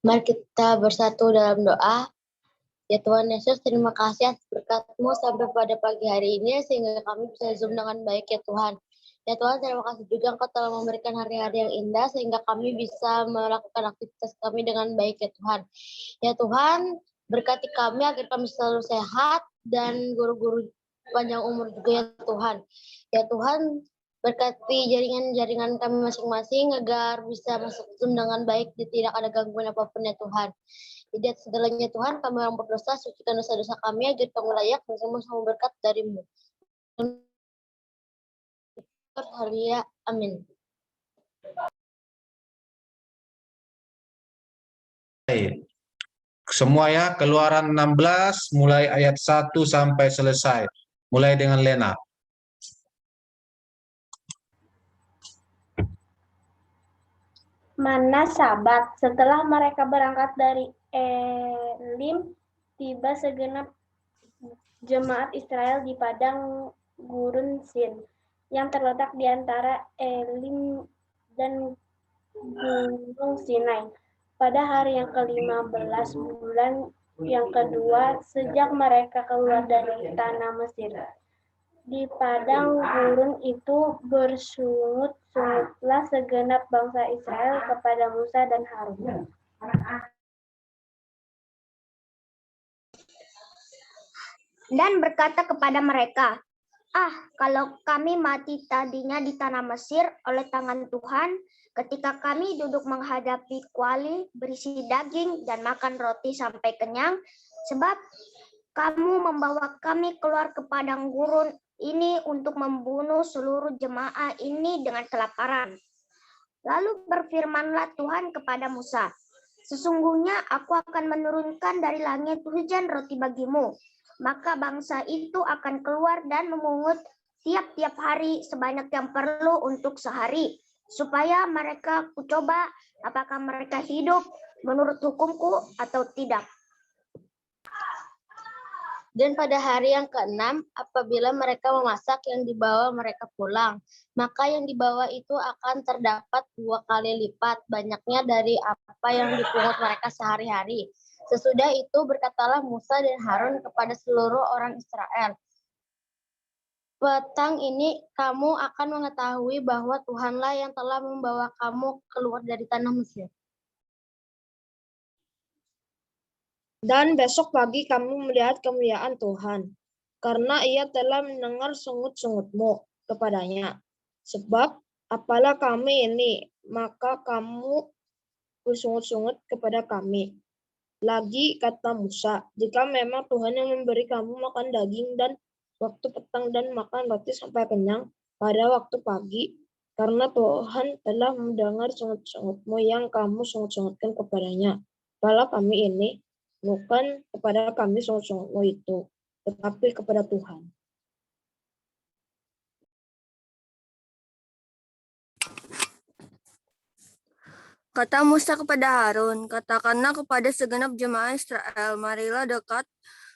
Mari kita bersatu dalam doa. Ya Tuhan Yesus, terima kasih atas berkat-Mu sampai pada pagi hari ini sehingga kami bisa Zoom dengan baik ya Tuhan. Ya Tuhan, terima kasih juga Engkau telah memberikan hari-hari yang indah sehingga kami bisa melakukan aktivitas kami dengan baik ya Tuhan. Ya Tuhan, berkati kami agar kami selalu sehat dan guru-guru panjang umur juga ya Tuhan. Ya Tuhan, berkati jaringan-jaringan kami masing-masing agar bisa masuk Zoom dengan baik, tidak ada gangguan apapun ya Tuhan. Di atas segalanya Tuhan, kami orang berdosa, sucikan dosa-dosa kami agar kami layak bersama-sama berkat dari-Mu. Haleluya, amin. Semua ya, Keluaran 16 mulai ayat 1 sampai selesai. Mulai dengan Lena. Mana Sabat, setelah mereka berangkat dari Elim, tiba segenap jemaat Israel di padang gurun Sin, yang terletak di antara Elim dan Gunung Sinai. Pada hari yang ke-15 bulan yang kedua sejak mereka keluar dari tanah Mesir. Di padang gurun itu bersungut-sungutlah segenap bangsa Israel kepada Musa dan Harun. Dan berkata kepada mereka, kalau kami mati tadinya di tanah Mesir oleh tangan Tuhan, ketika kami duduk menghadapi kuali berisi daging dan makan roti sampai kenyang, sebab kamu membawa kami keluar ke padang gurun ini untuk membunuh seluruh jemaah ini dengan kelaparan. Lalu berfirmanlah Tuhan kepada Musa, sesungguhnya aku akan menurunkan dari langit hujan roti bagimu, maka bangsa itu akan keluar dan memungut tiap-tiap hari sebanyak yang perlu untuk sehari, supaya mereka kucoba apakah mereka hidup menurut hukumku atau tidak. Dan pada hari yang ke-6, apabila mereka memasak yang dibawa mereka pulang, maka yang dibawa itu akan terdapat 2 kali lipat banyaknya dari apa yang dipungut mereka sehari-hari. Sesudah itu berkatalah Musa dan Harun kepada seluruh orang Israel, petang ini kamu akan mengetahui bahwa Tuhanlah yang telah membawa kamu keluar dari tanah Mesir. Dan besok pagi kamu melihat kemuliaan Tuhan, karena Ia telah mendengar sungut-sungutmu kepadanya. Sebab apalah kami ini, maka kamu bersungut-sungut kepada kami. Lagi kata Musa, jika memang Tuhan yang memberi kamu makan daging dan waktu petang dan makan roti sampai kenyang pada waktu pagi, karena Tuhan telah mendengar sungut-sungutmu yang kamu sungut-sungutkan kepadanya. Kalau kami ini, bukan kepada kami sungut-sungutmu itu, tetapi kepada Tuhan. Kata Musa kepada Harun, katakanlah kepada segenap jemaah Israel, marilah dekat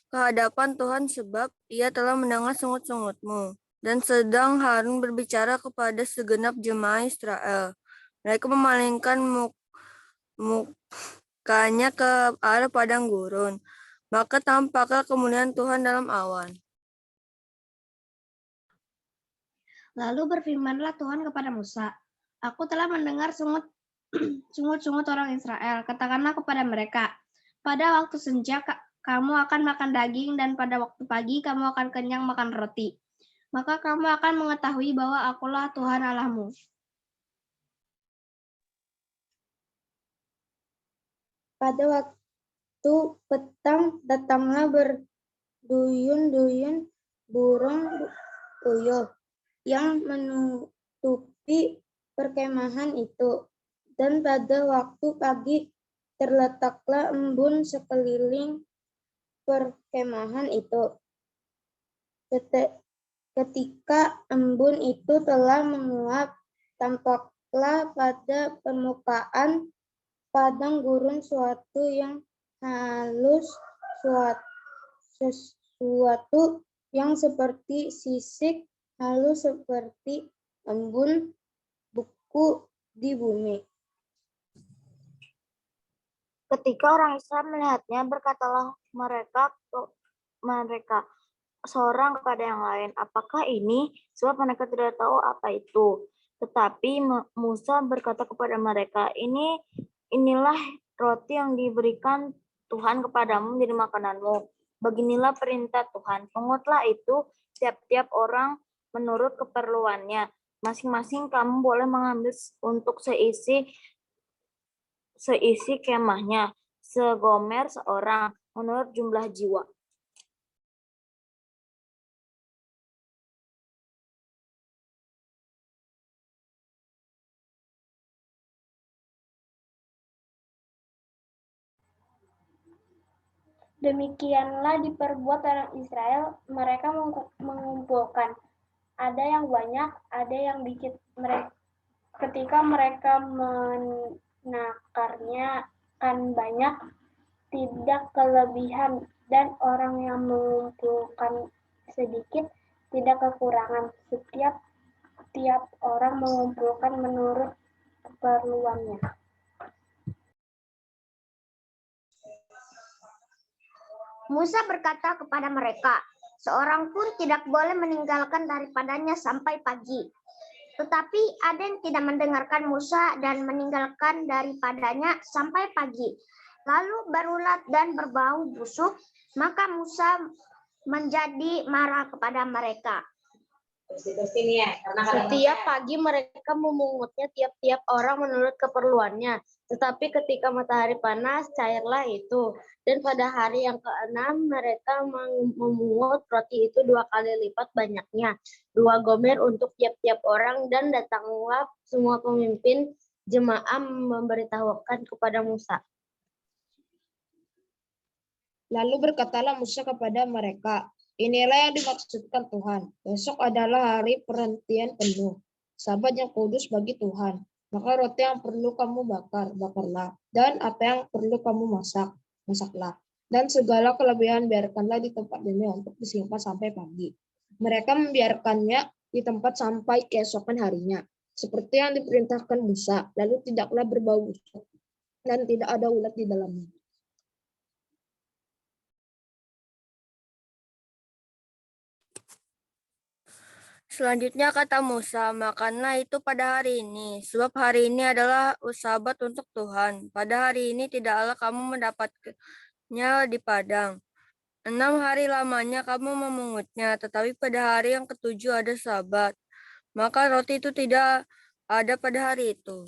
ke hadapan Tuhan sebab Ia telah mendengar sungut-sungutmu. Dan sedang Harun berbicara kepada segenap jemaah Israel, mereka memalingkan mukanya ke arah padang gurun. Maka tampaklah kemuliaan Tuhan dalam awan. Lalu berfirmanlah Tuhan kepada Musa, aku telah mendengar sungut-sungut orang Israel. Katakanlah kepada mereka, pada waktu senja kamu akan makan daging dan pada waktu pagi kamu akan kenyang makan roti. Maka kamu akan mengetahui bahwa akulah Tuhan Allahmu. Pada waktu petang datanglah berduyun-duyun burung puyuh yang menutupi perkemahan itu. Dan pada waktu pagi terletaklah embun sekeliling perkemahan itu. Ketika embun itu telah menguap, tampaklah pada permukaan padang gurun suatu yang halus, sesuatu yang seperti sisik, halus seperti embun buku di bumi. Ketika orang Israel melihatnya, berkatalah mereka seorang kepada yang lain, apakah ini? Sebab mereka tidak tahu apa itu. Tetapi Musa berkata kepada mereka, inilah roti yang diberikan Tuhan kepadamu menjadi makananmu. Beginilah perintah Tuhan, pengutlah itu tiap-tiap orang menurut keperluannya. Masing-masing kamu boleh mengambil untuk seisi kemahnya, segomer seorang, menurut jumlah jiwa. Demikianlah diperbuat orang Israel, mereka mengumpulkan. Ada yang banyak, ada yang dikit. Ketika mereka menakarnya kan banyak, tidak kelebihan, dan orang yang mengumpulkan sedikit, tidak kekurangan. Tiap orang mengumpulkan menurut keperluannya. Musa berkata kepada mereka, seorang pun tidak boleh meninggalkan daripadanya sampai pagi. Tetapi ada yang tidak mendengarkan Musa dan meninggalkan daripadanya sampai pagi. Lalu berulat dan berbau busuk, maka Musa menjadi marah kepada mereka. Setiap pagi mereka memungutnya tiap-tiap orang menurut keperluannya. Tetapi ketika matahari panas, cairlah itu. Dan pada hari yang ke-6 mereka memungut roti itu 2 kali lipat banyaknya, 2 gomer untuk tiap-tiap orang. Dan datanglah semua pemimpin jemaah memberitahukan kepada Musa. Lalu berkatalah Musa kepada mereka, inilah yang dimaksudkan Tuhan. Besok adalah hari perhentian penuh, Sabat yang kudus bagi Tuhan. Maka roti yang perlu kamu bakarlah. Dan apa yang perlu kamu masaklah. Dan segala kelebihan biarkanlah di tempat ini untuk disimpan sampai pagi. Mereka membiarkannya di tempat sampai keesokan harinya, seperti yang diperintahkan Musa. Lalu tidaklah berbau busuk dan tidak ada ulat di dalamnya. Selanjutnya kata Musa, makanlah itu pada hari ini, sebab hari ini adalah Sabat untuk Tuhan. Pada hari ini tidaklah kamu mendapatkannya di padang. 6 hari lamanya kamu memungutnya, tetapi pada hari yang ke-7 ada Sabat. Maka roti itu tidak ada pada hari itu.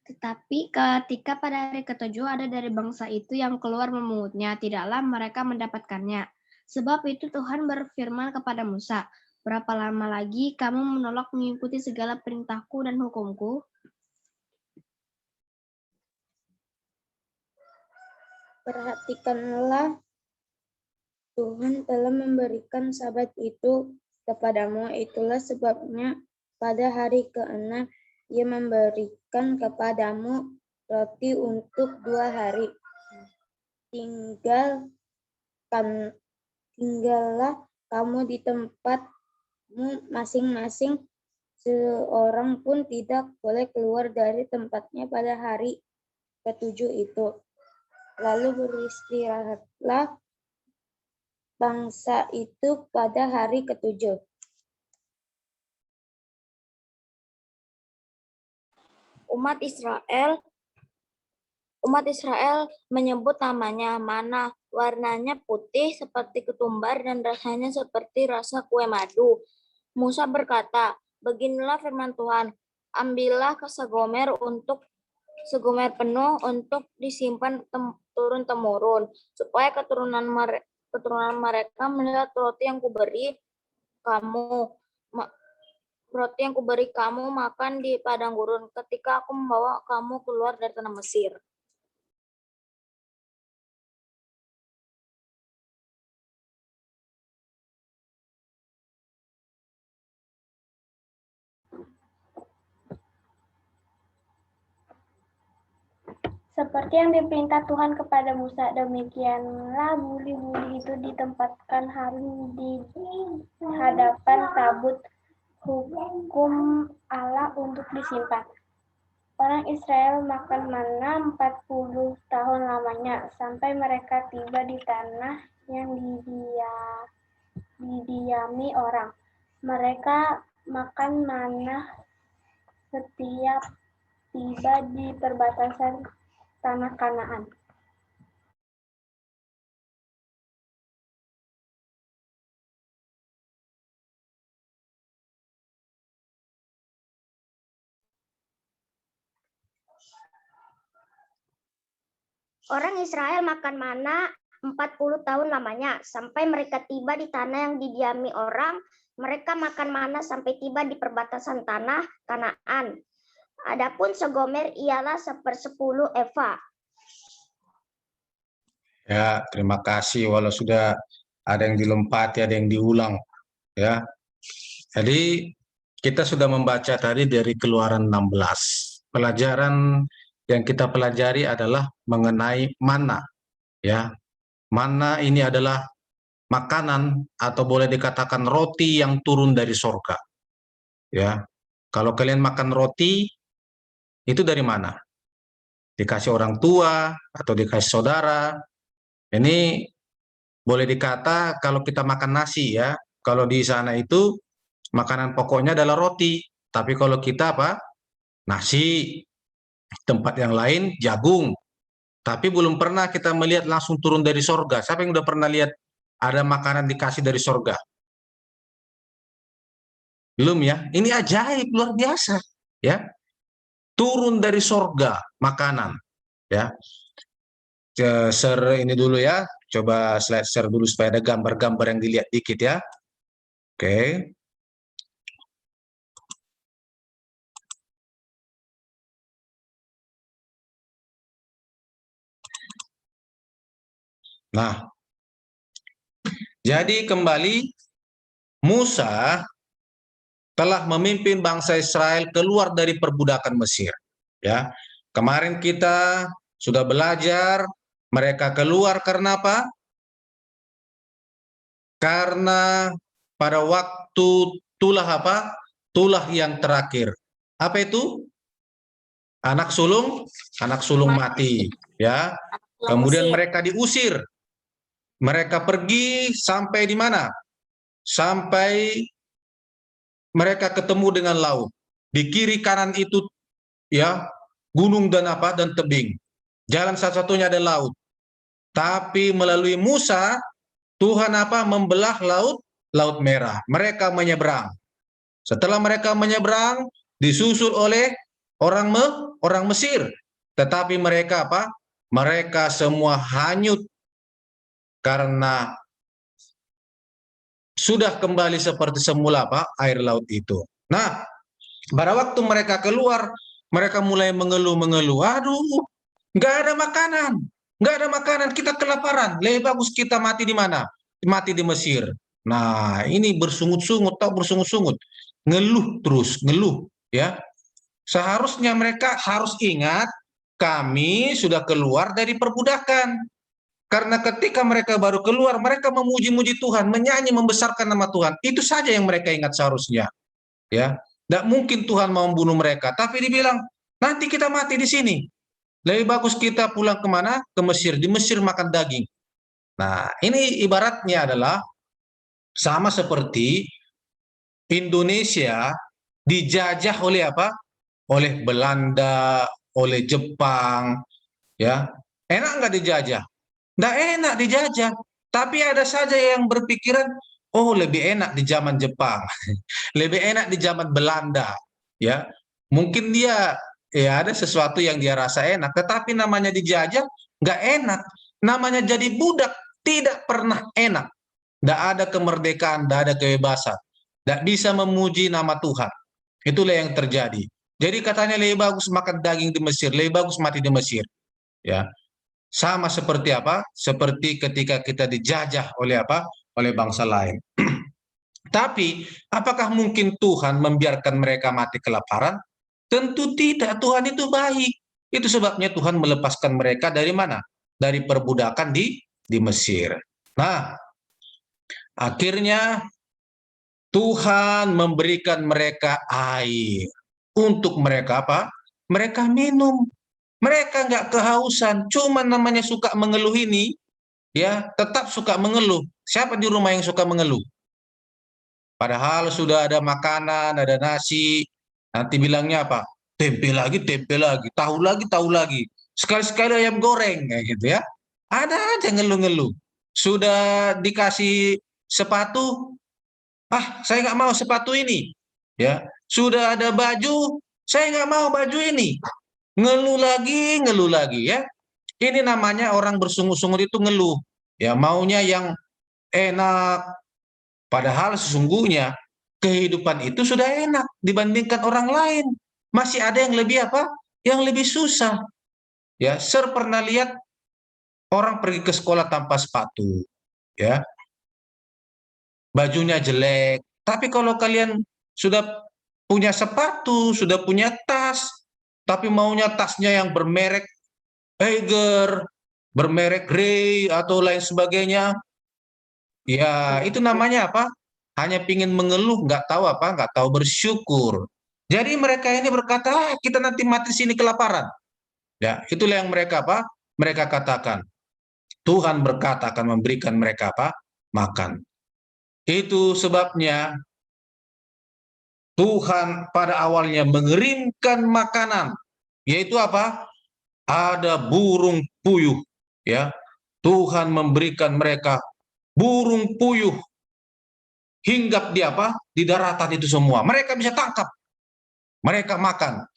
Tetapi ketika pada hari ke-7 ada dari bangsa itu yang keluar memungutnya, tidaklah mereka mendapatkannya. Sebab itu Tuhan berfirman kepada Musa, berapa lama lagi kamu menolak mengikuti segala perintahku dan hukumku? Perhatikanlah, Tuhan telah memberikan Sabat itu kepadamu, itulah sebabnya pada hari ke-6 Ia memberikan kepadamu roti untuk 2 hari. Tinggallah kamu di tempatmu masing-masing, seorang pun tidak boleh keluar dari tempatnya pada hari ke-7 itu. Lalu beristirahatlah bangsa itu pada hari ke-7. Umat Israel menyebut namanya mana, warnanya putih seperti ketumbar dan rasanya seperti rasa kue madu. Musa berkata, beginilah firman Tuhan, ambillah segomer penuh untuk disimpan turun-temurun, supaya keturunan mereka melihat roti yang kuberi kamu makan di padang gurun ketika aku membawa kamu keluar dari tanah Mesir. Seperti yang diperintah Tuhan kepada Musa, demikianlah buli-buli itu ditempatkan harus di hadapan tabut hukum Allah untuk disimpan. Orang Israel makan mana 40 tahun lamanya, sampai mereka tiba di tanah yang didiami orang. Mereka makan mana setiap tiba di perbatasan tanah Kanaan. Orang Israel makan mana 40 tahun lamanya, sampai mereka tiba di tanah yang didiami orang. Mereka makan mana sampai tiba di perbatasan tanah Kanaan. Adapun segomer ialah 1/10 eva. Ya, terima kasih. Walau sudah ada yang dilempati, ada yang diulang. Ya, jadi kita sudah membaca tadi dari Keluaran 16. Pelajaran yang kita pelajari adalah mengenai mana. Ya, mana ini adalah makanan atau boleh dikatakan roti yang turun dari sorga. Ya, kalau kalian makan roti itu dari mana? Dikasih orang tua atau dikasih saudara? Ini boleh dikata kalau kita makan nasi ya, kalau di sana itu makanan pokoknya adalah roti. Tapi kalau kita apa? Nasi. Tempat yang lain jagung. Tapi belum pernah kita melihat langsung turun dari sorga. Siapa yang udah pernah lihat ada makanan dikasih dari sorga? Belum ya? Ini ajaib luar biasa ya. Turun dari sorga makanan ya. Share ini dulu ya. Coba slide share dulu supaya ada gambar-gambar yang dilihat dikit ya. Oke. Nah, jadi kembali Musa telah memimpin bangsa Israel keluar dari perbudakan Mesir. Ya, kemarin kita sudah belajar mereka keluar karena apa? Karena pada waktu tulah apa? Tulah yang terakhir. Apa itu? Anak sulung mati. Ya, kemudian mereka diusir. Mereka pergi sampai di mana? Sampai mereka ketemu dengan laut. Di kiri kanan itu ya gunung dan apa dan tebing. Jalan satu-satunya ada laut. Tapi melalui Musa Tuhan apa membelah laut merah. Mereka menyeberang. Setelah mereka menyeberang disusul oleh orang Mesir. Tetapi mereka apa? Mereka semua hanyut karena sudah kembali seperti semula apa air laut itu. Nah, pada waktu mereka keluar, mereka mulai mengeluh. Aduh, nggak ada makanan, kita kelaparan. Lebih bagus kita mati di mana? Mati di Mesir. Nah, ini bersungut-sungut, ngeluh terus, ya. Seharusnya mereka harus ingat, kami sudah keluar dari perbudakan. Karena ketika mereka baru keluar, mereka memuji-muji Tuhan, menyanyi, membesarkan nama Tuhan. Itu saja yang mereka ingat seharusnya. Ya, tidak mungkin Tuhan mau membunuh mereka. Tapi dibilang, nanti kita mati di sini. Lebih bagus kita pulang kemana? Ke Mesir. Di Mesir makan daging. Nah, ini ibaratnya adalah sama seperti Indonesia dijajah oleh apa? Oleh Belanda, oleh Jepang. Ya, enak nggak dijajah? Nggak enak dijajah, tapi ada saja yang berpikiran, oh lebih enak di zaman Jepang, lebih enak di zaman Belanda, ya. Mungkin dia ya ada sesuatu yang dia rasa enak, tetapi namanya dijajah nggak enak, namanya jadi budak tidak pernah enak, nggak ada kemerdekaan, nggak ada kebebasan, nggak bisa memuji nama Tuhan. Itulah yang terjadi. Jadi katanya lebih bagus makan daging di Mesir, lebih bagus mati di Mesir, ya. Sama seperti apa? Seperti ketika kita dijajah oleh apa? Oleh bangsa lain. Tapi, apakah mungkin Tuhan membiarkan mereka mati kelaparan? Tentu tidak. Tuhan itu baik. Itu sebabnya Tuhan melepaskan mereka dari mana? Dari perbudakan di Mesir. Nah, akhirnya Tuhan memberikan mereka air untuk mereka apa? mereka minum. Mereka nggak kehausan, cuma namanya suka mengeluh ini, ya tetap suka mengeluh. Siapa di rumah yang suka mengeluh? Padahal sudah ada makanan, ada nasi, nanti bilangnya apa? Tempe lagi, tahu lagi. Sekali-sekali ayam goreng, kayak gitu ya. Ada aja ngeluh-ngeluh. Sudah dikasih sepatu, saya nggak mau sepatu ini. Ya, sudah ada baju, saya nggak mau baju ini. Ngeluh lagi ya. Ini namanya orang bersungut-sungut itu ngeluh. Ya, maunya yang enak. Padahal sesungguhnya kehidupan itu sudah enak dibandingkan orang lain. Masih ada yang lebih apa? Yang lebih susah. Ya, pernah lihat orang pergi ke sekolah tanpa sepatu, ya. Bajunya jelek. Tapi kalau kalian sudah punya sepatu, sudah punya tas, tapi maunya tasnya yang bermerek Haiger, bermerek Grey atau lain sebagainya, ya itu namanya apa? Hanya pingin mengeluh, nggak tahu apa, nggak tahu bersyukur. Jadi mereka ini berkata, kita nanti mati sini kelaparan. Ya, itulah yang mereka apa? Mereka katakan. Tuhan berkata akan memberikan mereka apa? Makan. Itu sebabnya Tuhan pada awalnya mengirimkan makanan, yaitu apa? Ada burung puyuh, ya. Tuhan memberikan mereka burung puyuh hinggap di apa? Di daratan itu semua. Mereka bisa tangkap. Mereka makan.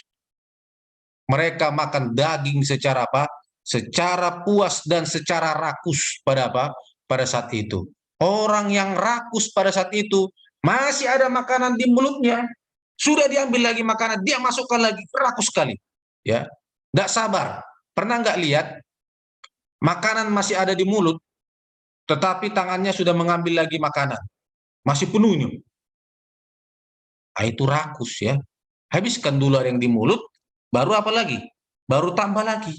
Mereka makan daging secara apa? Secara puas dan secara rakus pada apa? Pada saat itu. Orang yang rakus pada saat itu masih ada makanan di mulutnya, sudah diambil lagi makanan, dia masukkan lagi, rakus sekali. Ya, nggak sabar. Pernah nggak lihat makanan masih ada di mulut, tetapi tangannya sudah mengambil lagi makanan, masih penuhnya. Nah, itu rakus ya. Habiskan dulu yang di mulut, baru apa lagi? Baru tambah lagi.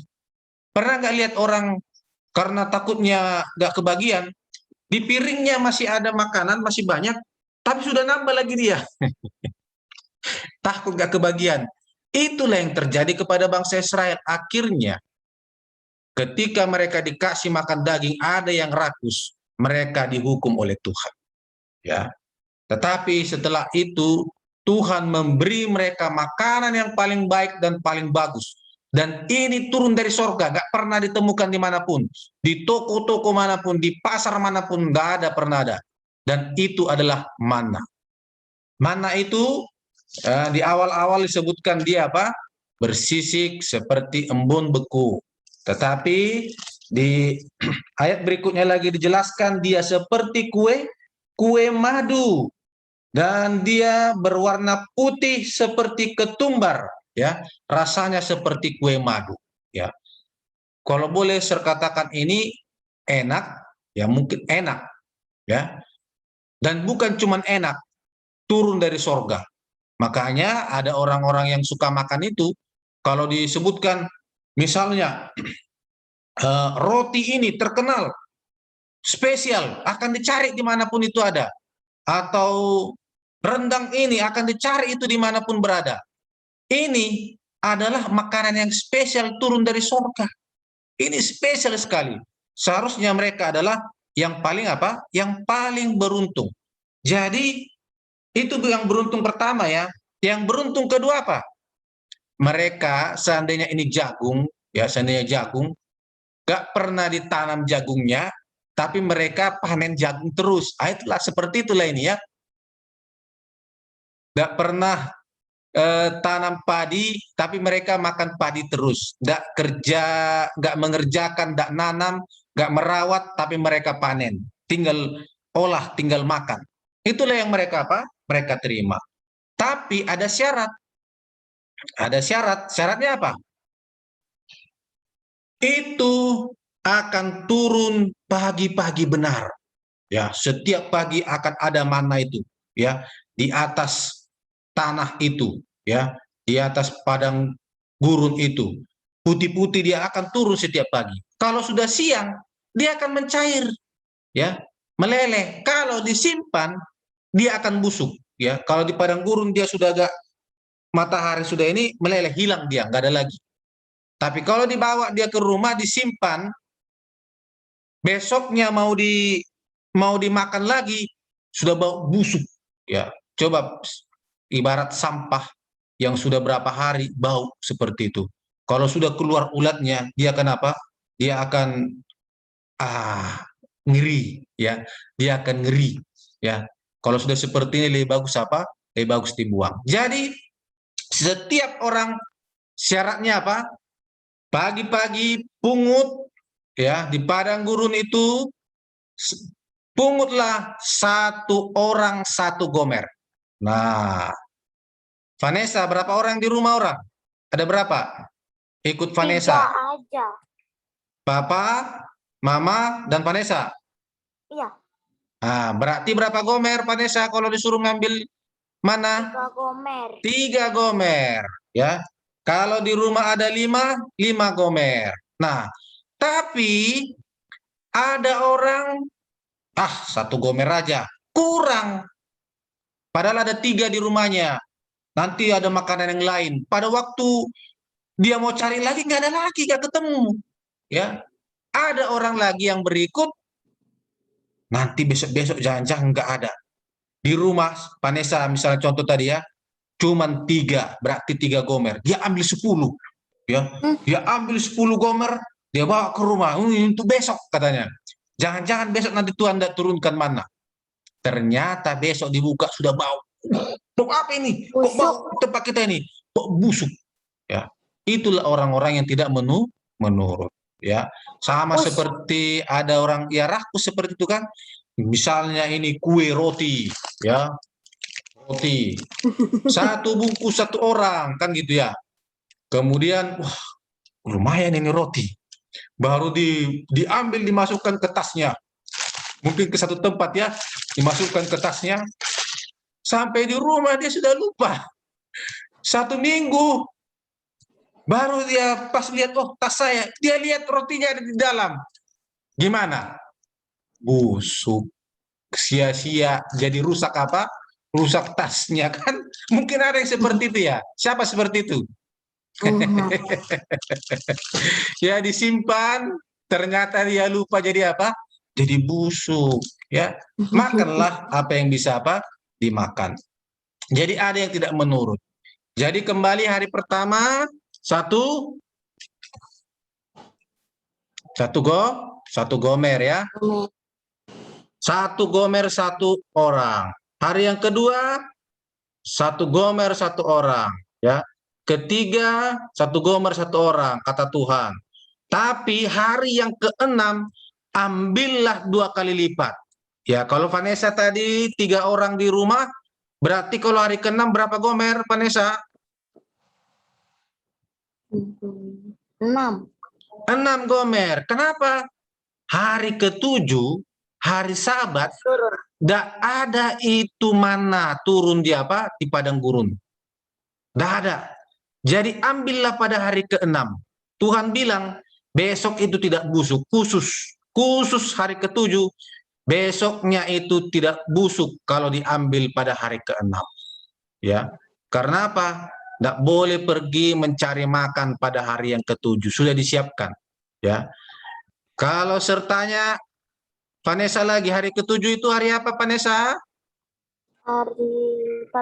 Pernah nggak lihat orang karena takutnya nggak kebagian, di piringnya masih ada makanan, masih banyak, tapi sudah nambah lagi dia. Takut nggak kebagian. Itulah yang terjadi kepada bangsa Israel. Akhirnya, ketika mereka dikasih makan daging, ada yang rakus, mereka dihukum oleh Tuhan. Ya. Tetapi setelah itu, Tuhan memberi mereka makanan yang paling baik dan paling bagus. Dan ini turun dari sorga, nggak pernah ditemukan dimanapun. Di toko-toko manapun, di pasar manapun, nggak ada, pernah ada. Dan itu adalah mana. Mana itu di awal-awal disebutkan dia apa? Bersisik seperti embun beku. Tetapi di ayat berikutnya lagi dijelaskan dia seperti kue madu. Dan dia berwarna putih seperti ketumbar. Ya, rasanya seperti kue madu, ya. Kalau boleh saya katakan ini enak, ya mungkin enak, ya. Dan bukan cuma enak, turun dari sorga. Makanya ada orang-orang yang suka makan itu, kalau disebutkan misalnya roti ini terkenal, spesial, akan dicari dimanapun itu ada. Atau rendang ini akan dicari itu dimanapun berada. Ini adalah makanan yang spesial turun dari surga. Ini spesial sekali. Seharusnya mereka adalah yang paling apa? Yang paling beruntung. Jadi itu yang beruntung pertama ya. Yang beruntung kedua apa? Mereka seandainya ini jagung, ya seandainya jagung, gak pernah ditanam jagungnya, tapi mereka panen jagung terus. Itulah seperti itulah ini ya. Gak pernah tanam padi, tapi mereka makan padi terus. Nggak kerja, nggak mengerjakan, nggak nanam, nggak merawat, tapi mereka panen. Tinggal olah, tinggal makan. Itulah yang mereka apa? Mereka terima. Tapi ada syarat. Ada syarat. Syaratnya apa? Itu akan turun pagi-pagi benar. Ya, setiap pagi akan ada mana itu, ya, di atas tanah itu, ya, di atas padang gurun itu. Putih-putih dia akan turun setiap pagi. Kalau sudah siang, dia akan mencair, ya, meleleh. Kalau disimpan, dia akan busuk, ya. Kalau di padang gurun dia sudah agak matahari sudah ini meleleh, hilang dia, nggak ada lagi. Tapi kalau dibawa dia ke rumah, disimpan, besoknya mau dimakan lagi, sudah bau busuk. Ya, coba ibarat sampah yang sudah berapa hari bau seperti itu. Kalau sudah keluar ulatnya, dia akan apa? Dia akan ngeri, ya. Dia akan ngeri, ya. Kalau sudah seperti ini lebih bagus apa? Lebih bagus dibuang. Jadi setiap orang syaratnya apa? Pagi-pagi pungut, ya, di padang gurun itu pungutlah 1 orang 1 gomer. Nah, Vanessa, berapa orang di rumah orang? Ada berapa? Ikut 3 Vanessa. aja. Papa, Mama, dan Vanessa. Iya, Nah, berarti berapa gomer Vanessa kalau disuruh ngambil mana? 3 gomer. 3 gomer, ya. Kalau di rumah ada 5 gomer. Nah, tapi ada orang 1 gomer aja, kurang. Padahal ada 3 di rumahnya. Nanti ada makanan yang lain. Pada waktu dia mau cari lagi, nggak ada lagi, nggak ketemu. Ya, ada orang lagi yang berikut. Nanti besok-besok jangan-jangan nggak ada. Di rumah Vanessa misalnya contoh tadi ya, cuman 3, berarti 3 gomer. Dia ambil 10, ya. Dia ambil 10 gomer, dia bawa ke rumah untuk besok katanya. Jangan-jangan besok nanti Tuhan tidak turunkan mana. Ternyata besok dibuka sudah bau. Bau apa ini? Kok bau tempat kita ini? Kok busuk? Ya, itulah orang-orang yang tidak menurut. Ya, sama seperti ada orang ya rakus seperti itu kan. Misalnya ini kue roti, ya, roti 1 bungkus 1 orang kan gitu ya. Kemudian wah, lumayan ini roti. Baru diambil dimasukkan ke tasnya. Mungkin ke satu tempat ya, dimasukkan ke tasnya. Sampai di rumah dia sudah lupa. 1 minggu. Baru dia pas lihat, oh tas saya. Dia lihat rotinya ada di dalam. Gimana? Busuk. Sia-sia. Jadi rusak apa? Rusak tasnya kan. Mungkin ada yang seperti itu ya. Siapa seperti itu? Ya disimpan. Ternyata dia lupa jadi apa? Jadi busuk. Ya, makanlah apa yang bisa apa? Dimakan. Jadi ada yang tidak menurut. Jadi kembali hari pertama 1 gomer ya. 1 gomer 1 orang. Hari yang kedua 1 gomer 1 orang ya. Ketiga 1 gomer 1 orang kata Tuhan. Tapi hari yang ke-6 ambillah 2 kali lipat. Ya, kalau Vanessa tadi 3 orang di rumah, berarti kalau hari ke-6 berapa gomer Vanessa? 6. 6 gomer. Kenapa? Hari ke-7, hari Sabat, tidak ada itu mana turun di apa? Di padang gurun. Tidak ada. Jadi ambillah pada hari ke-6. Tuhan bilang, besok itu tidak busuk. Khusus hari ke-7, besoknya itu tidak busuk kalau diambil pada hari ke-6. Ya. Karena apa? Tidak boleh pergi mencari makan pada hari yang ke-7. Sudah disiapkan. Ya. Kalau sertanya Vanessa lagi hari ke-7 itu hari apa Vanessa? Hari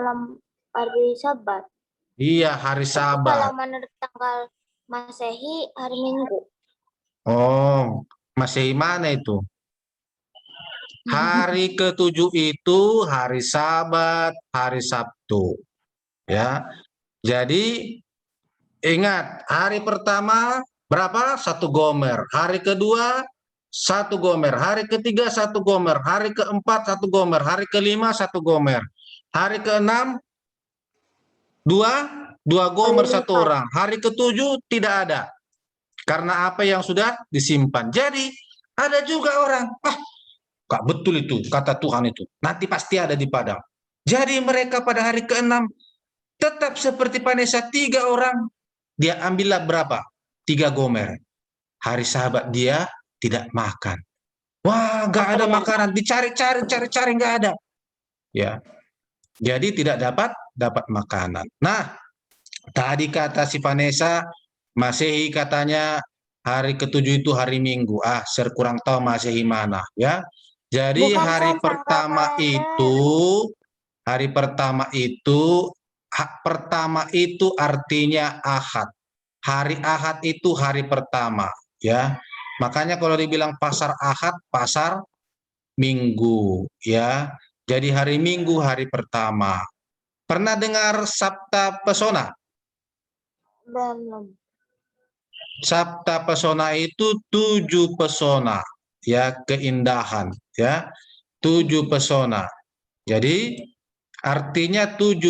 Sabat. Iya, hari Sabat. Kalau menurut tanggal Masehi hari Minggu. Oh, Masehi mana itu? Hari ke-7 itu hari Sabat, hari Sabtu. Ya. Jadi ingat, hari pertama berapa? 1 gomer. Hari kedua 1 gomer. Hari ketiga 1 gomer. Hari keempat 1 gomer. Hari kelima 1 gomer. Hari keenam 2 gomer 1 orang. Hari ke-7 tidak ada. Karena apa yang sudah disimpan. Jadi ada juga orang, Kak, betul itu kata Tuhan itu. Nanti pasti ada di padang. Jadi mereka pada hari ke-6 tetap seperti Vanessa 3 orang. Dia ambillah berapa? 3 gomer. Hari Sabat dia tidak makan. Wah, nggak ada makanan. Dicari-cari nggak ada. Ya. Jadi tidak dapat makanan. Nah, Tadi kata si Vanessa, Masehi katanya hari ke-7 itu hari Minggu. Ser kurang tahu Masehi mana ya. Jadi Bukan hari San, tanggal kalender. pertama itu artinya Ahad. Hari Ahad itu hari pertama ya. Makanya kalau dibilang pasar Ahad, pasar Minggu ya. Jadi hari Minggu hari pertama. Pernah dengar Sabta Pesona? Belum. Sabta Pesona itu 7 pesona ya, keindahan ya, 7 pesona. Jadi artinya 7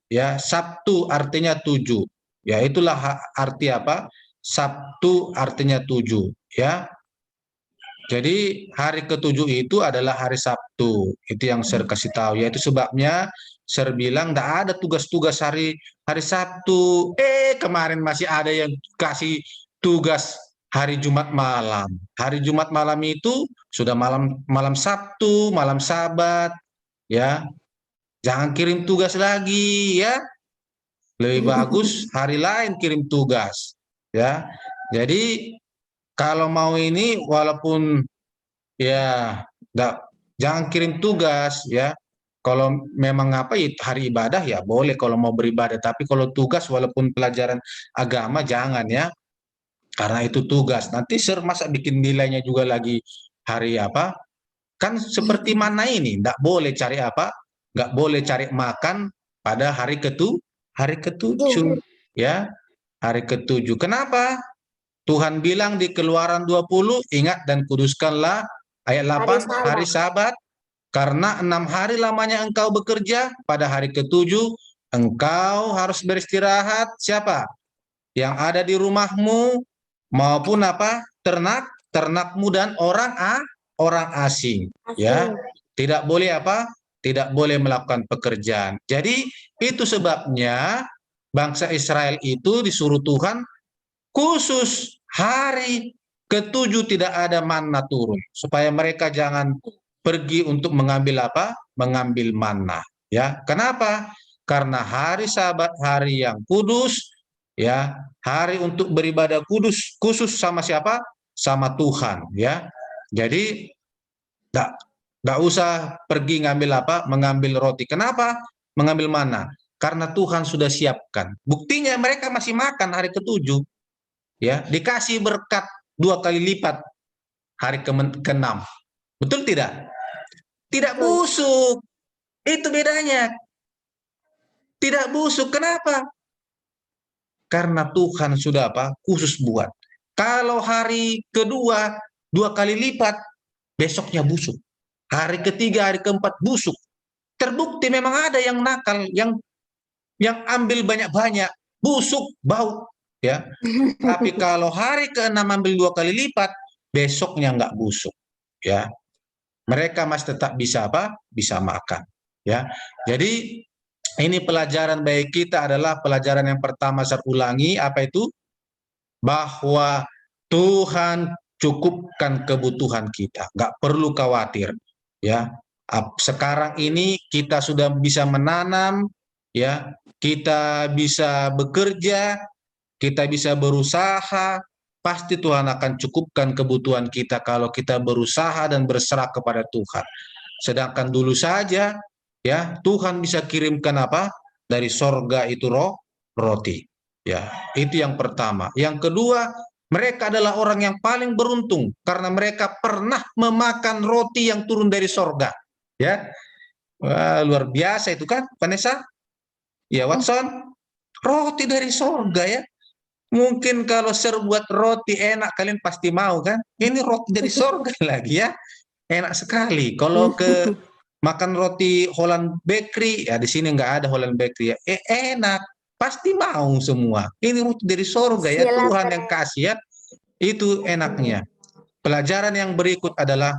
ya, Sabtu artinya 7 ya, itulah arti apa, Sabtu artinya 7 ya. Jadi hari ke-7 itu adalah hari Sabtu, itu yang saya kasih tahu. Yaitu sebabnya saya bilang tidak ada tugas-tugas hari Sabtu. Kemarin masih ada yang kasih tugas hari Jumat malam. Hari Jumat malam itu sudah malam Sabtu, malam Sabat, ya. Jangan kirim tugas lagi, ya. Lebih bagus hari lain kirim tugas, ya. Jadi kalau mau ini, walaupun ya jangan kirim tugas ya. Kalau memang apa ya hari ibadah ya boleh kalau mau beribadah, tapi kalau tugas walaupun pelajaran agama jangan ya. Karena itu tugas. Nanti masa bikin nilainya juga lagi hari apa? Kan seperti mana ini, enggak boleh cari apa? Enggak boleh cari makan pada hari ke-7 ya. Hari ke-7. Kenapa? Tuhan bilang di Keluaran 20, ingat dan kuduskanlah, ayat 8, hari Sabat, karena 6 hari lamanya engkau bekerja, pada hari ke-7 engkau harus beristirahat. Siapa? Yang ada di rumahmu, maupun apa? Ternakmu dan orang asing. Ya, tidak boleh apa? Tidak boleh melakukan pekerjaan. Jadi itu sebabnya bangsa Israel itu disuruh Tuhan khusus hari ke-7 tidak ada manna turun, supaya mereka jangan pergi untuk mengambil apa? Mengambil manna. Ya, kenapa? Karena hari Sabat hari yang kudus, ya, hari untuk beribadah kudus, khusus sama siapa? Sama Tuhan, ya. Jadi nggak usah pergi ngambil apa? Mengambil roti. Kenapa? Mengambil manna. Karena Tuhan sudah siapkan. Buktinya mereka masih makan hari ke-7. Ya, dikasih berkat 2 kali lipat hari ke-6. Betul tidak? Tidak busuk. Itu bedanya. Tidak busuk. Kenapa? Karena Tuhan sudah apa? Khusus buat. Kalau hari kedua 2 kali lipat, besoknya busuk. Hari ketiga, hari keempat busuk. Terbukti memang ada yang nakal, yang ambil banyak-banyak, busuk, bau. Ya, tapi kalau hari ke-6 ambil 2 kali lipat, besoknya nggak busuk, ya. Mereka masih tetap bisa apa? Bisa makan, ya. Jadi ini pelajaran bagi kita adalah pelajaran yang pertama saya ulangi, apa itu? Bahwa Tuhan cukupkan kebutuhan kita, nggak perlu khawatir, ya. Sekarang ini kita sudah bisa menanam, ya, kita bisa bekerja, kita bisa berusaha, pasti Tuhan akan cukupkan kebutuhan kita kalau kita berusaha dan berserah kepada Tuhan. Sedangkan dulu saja, ya, Tuhan bisa kirimkan apa? Dari sorga itu roti. Ya, itu yang pertama. Yang kedua, mereka adalah orang yang paling beruntung karena mereka pernah memakan roti yang turun dari sorga. Ya, wah, luar biasa itu kan, Vanessa? Ya, Watson, roti dari sorga ya. Mungkin kalau buat roti enak, kalian pasti mau kan? Ini roti dari sorga lagi ya. Enak sekali. Kalau ke makan roti Holland Bakery, ya di sini nggak ada Holland Bakery ya. Enak. Pasti mau semua. Ini roti dari sorga ya, Tuhan yang kasih ya. Itu enaknya. Pelajaran yang berikut adalah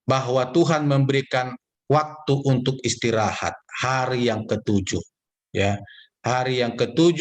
bahwa Tuhan memberikan waktu untuk istirahat. Hari yang ke-7. Ya. Hari yang ke-7,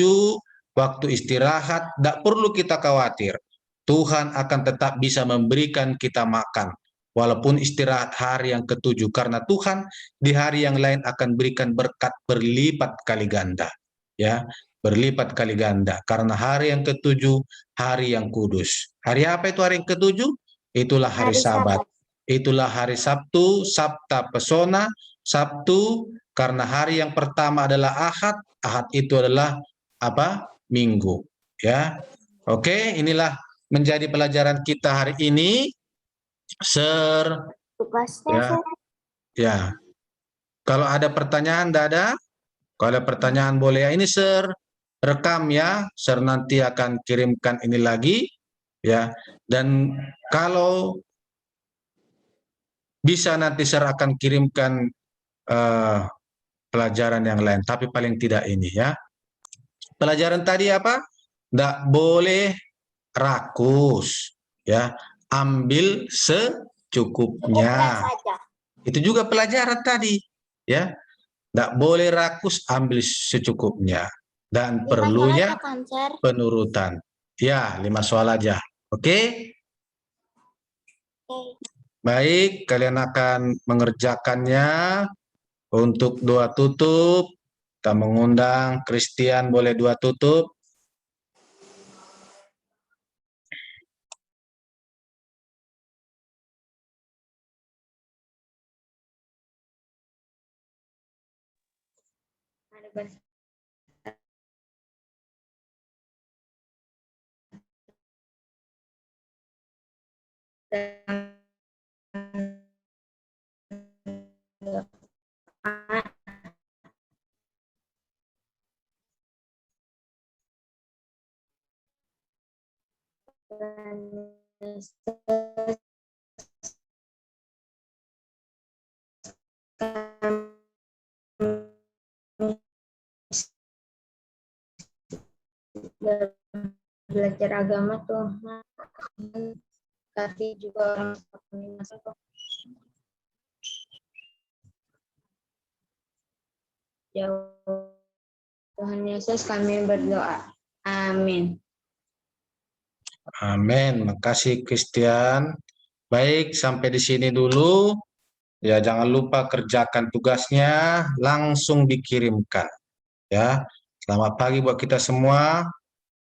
waktu istirahat, tidak perlu kita khawatir. Tuhan akan tetap bisa memberikan kita makan. Walaupun istirahat hari yang ke-7. Karena Tuhan di hari yang lain akan berikan berkat berlipat kali ganda. ya, berlipat kali ganda. Karena hari yang ketujuh, hari yang kudus. Hari apa itu hari yang ketujuh? Itulah hari Hari Sabat. Sabat. Itulah hari Sabtu, Sabta Pesona, Sabtu, karena hari yang pertama adalah Ahad. Ahad itu adalah apa? Minggu. Ya, oke, inilah menjadi pelajaran kita hari ini. Tugasnya, Ya, Sir. ya. Kalau ada pertanyaan, tidak ada? Kalau ada pertanyaan boleh ya. Ini Sir rekam ya. Sir nanti akan kirimkan ini lagi ya. Dan kalau bisa nanti Sir akan kirimkan pelajaran yang lain. Tapi paling tidak ini ya. Pelajaran tadi apa? Tidak boleh rakus ya. Ambil secukupnya. saja. Itu juga pelajaran tadi ya. Tidak boleh rakus, ambil secukupnya. Dan 5 perlunya soal kan, Sir? penurutan. Ya, 5 soal aja. Oke? Oke. Baik, kalian akan mengerjakannya untuk 2 tutup. Kita mengundang Christian, boleh 2 tutup. Belajar agama tuh, tapi juga orang ya Tuhan Yesus kami berdoa. Amin. Amin. Makasih Christian. Baik, sampai di sini dulu. Ya, jangan lupa kerjakan tugasnya, langsung dikirimkan. Ya, selamat pagi buat kita semua.